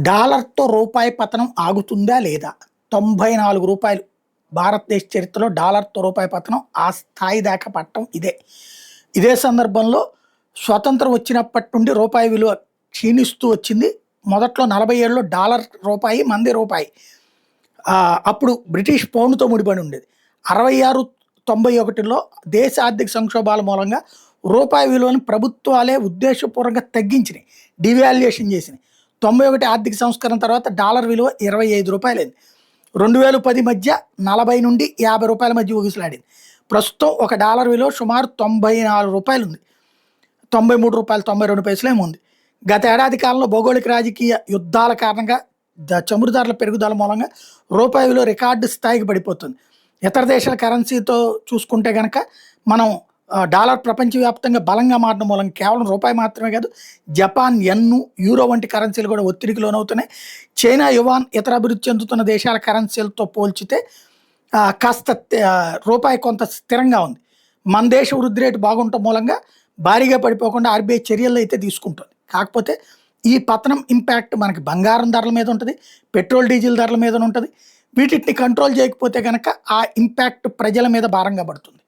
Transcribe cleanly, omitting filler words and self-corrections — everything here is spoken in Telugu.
డాలర్‌తో రూపాయి పతనం ఆగుతుందా లేదా? రూ. 94 భారతదేశ చరిత్రలో డాలర్‌తో రూపాయి పతనం ఆ స్థాయి దాకా పట్టడం ఇదే. ఇదే సందర్భంలో స్వతంత్రం వచ్చినప్పటి నుండి రూపాయి విలువ క్షీణిస్తూ వచ్చింది. మొదట్లో 47లో డాలర్ రూపాయి, మంది రూపాయి. అప్పుడు బ్రిటిష్ పౌండ్‌తో ముడిపడి ఉండేది. 66, 91లో దేశ ఆర్థిక సంక్షోభాల మూలంగా రూపాయి విలువను ప్రభుత్వాలే ఉద్దేశపూర్వకంగా తగ్గించినాయి. డివాల్యుయేషన్ చేసినాయి. 91 ఆర్థిక సంస్కరణ తర్వాత డాలర్ విలువ రూ. 25 అయింది. 2010 మధ్య 40 నుండి రూ. 50 మధ్య ఊగిసలాడింది. ప్రస్తుతం ఒక డాలర్ విలువ సుమారు రూ. 94 ఉంది. రూ. 93, 92 ఉంది. గత ఏడాది కాలంలో భౌగోళిక రాజకీయ యుద్ధాల కారణంగా చమురు ధరల పెరుగుదల మూలంగా రూపాయి విలువ రికార్డు స్థాయికి పడిపోతుంది. ఇతర దేశాల కరెన్సీతో చూసుకుంటే గనక మనం డాలర్ ప్రపంచవ్యాప్తంగా బలంగా మారడం మూలంగా కేవలం రూపాయి మాత్రమే కాదు, జపాన్ యెన్ను, యూరో వంటి కరెన్సీలు కూడా ఒత్తిడికి లోనవుతున్నాయి. చైనా యువాన్ ఇతర అభివృద్ధి చెందుతున్న దేశాల కరెన్సీలతో పోల్చితే కాస్త రూపాయి కొంత స్థిరంగా ఉంది. మన దేశ వృద్ధి రేటు బాగుండటం మూలంగా భారీగా పడిపోకుండా ఆర్బీఐ చర్యలు అయితే తీసుకుంటుంది. కాకపోతే ఈ పతనం ఇంపాక్ట్ మనకి బంగారం ధరల మీద ఉంటుంది, పెట్రోల్ డీజిల్ ధరల మీద ఉంటుంది. వీటిని కంట్రోల్ చేయకపోతే కనుక ఆ ఇంపాక్ట్ ప్రజల మీద భారంగా పడుతుంది.